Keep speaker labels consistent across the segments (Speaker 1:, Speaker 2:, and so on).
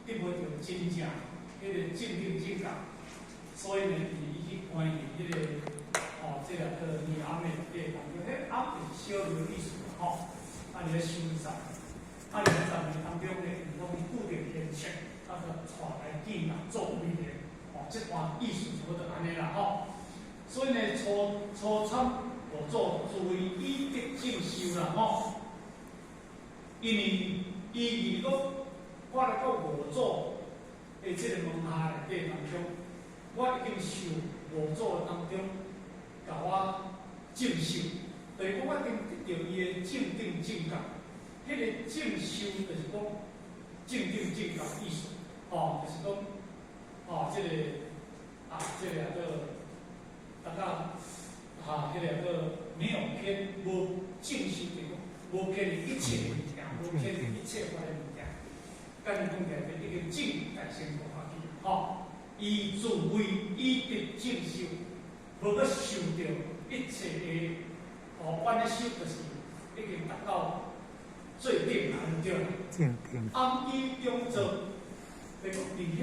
Speaker 1: 得袂着真正迄个正定正觉，所以呢，伊去关于迄个即个念暗的内当中，迄暗就是小庙意思吼。啊，你咧修缮，啊，你咧十年当中咧，伊拢固定天秤，啊，个带来见人做威严，即款意思就就安尼啦吼。所以呢，初参我做诸位以德正修啦吼。因为伊讲，我来到五祖的即个门下内底当中，我已经受五祖当中甲我正修，就是讲我已经得到伊的正定正觉。迄个正修就是讲正定正觉意思，就是讲即个即个大家迄个没有偏，无正修的讲，无偏离一切物件，无偏离一切法的物件。甲你讲起来，就已经正大乘无法去，以自为以德正修，无搁受到一切的反的修，就是已经达到最顶安对啦。暗以中做，就讲伫迄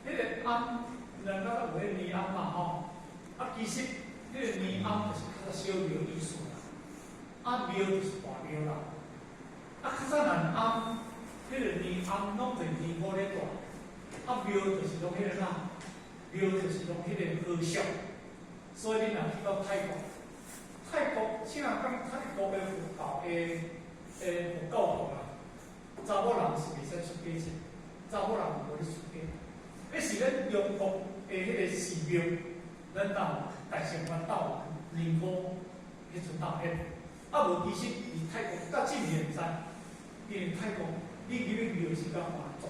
Speaker 1: 个暗，人家有迄泥暗嘛其实迄个泥暗就是较小庙意思啦，庙就是大庙啦。较早人暗，迄个泥暗拢是泥土咧大，庙就是讲迄个啥？庙就是讲迄个和尚。所以你若去到泰国请讲泰国的佛教佛教徒啦，查某人是袂使出家的，查某人无咧出家。迄是咱中国的迄个寺庙，咱到大乘法道宁波迄阵搭迄，无其实伫泰国到今年毋知，因为泰国你入去庙时间看，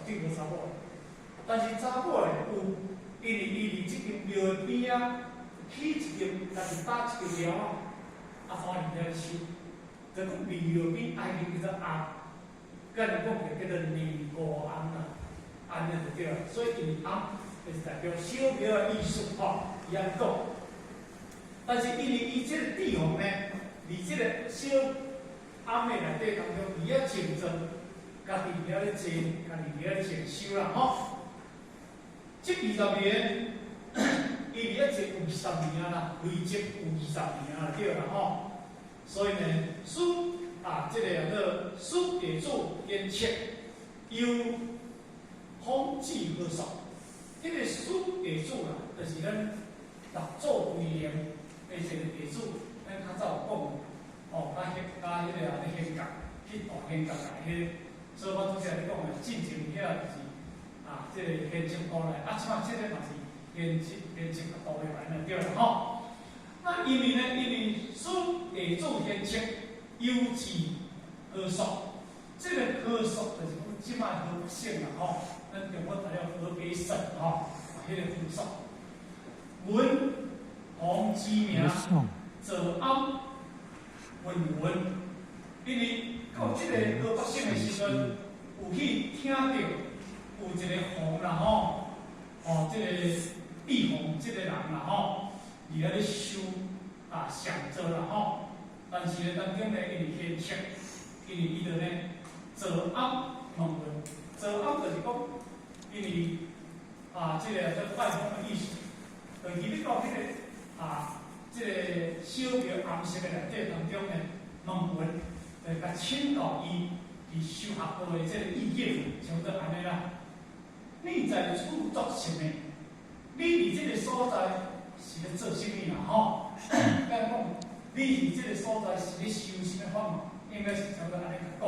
Speaker 1: 绝对无查某的，但是查某的有，因为伊伫即间庙的边起一间，但是搭一间庙反而伫遐修。就讲庙边爱叫做暗，甲人讲叫做尼姑庵啦，安尼就对了。所以尼庵就是代表小庙的意思伊安讲。但是因为伊即个地方呢，伫即个小庵的内底当中，伊要清真，家己伫遐咧坐，家己伫遐咧静修啦即20年，伊伫遐坐有20年啦，累积有20年啦，对啦所以呢，书这个书也做烟切，有风纪和少。这个书也做啦，就是咱六祖威严的这个地主，咱较早有讲甲迄个显教，去大显教来所以我拄则咧讲的，进前遐就是这个显宗过来，即摆这个嘛是显宗过来来对啦那因为书也做显宗，有志和少，这个和少就是讲即摆和不姓啦咱中国材料河北省迄个和少。文洪之名，泽安文，因为到即个河北省的时阵，有去听到有一个洪啦这个碧洪这个人啦伊咧修上座啦但是咧当中咧因为显切，因为伊就咧坐暗问问，坐暗就是讲，因为即个拜访的意思，就伊咧到迄个即个小庙暗室的内底当中咧问问，就甲请教伊修学道的即个意见，像做安尼啦。你在处作什么？你伫即个所在是咧做甚物啦甲讲，你伫即个所在是咧修什么法门？应该是像做安尼讲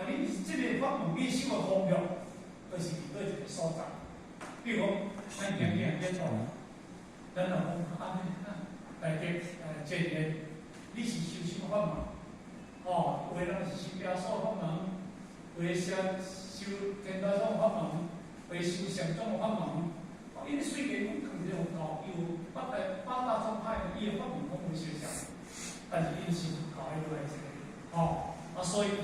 Speaker 1: 你即个法门你修的方向，就是伫倒一个所在。比如讲，咱行到，咱就讲内底这个，你是修什么法门？有的人是修耶稣法门，有的修天台宗法门，有的修上宗法门。因为虽然讲可能有八大宗派的伊的法门拢有相像，但是因是搞迄个所以。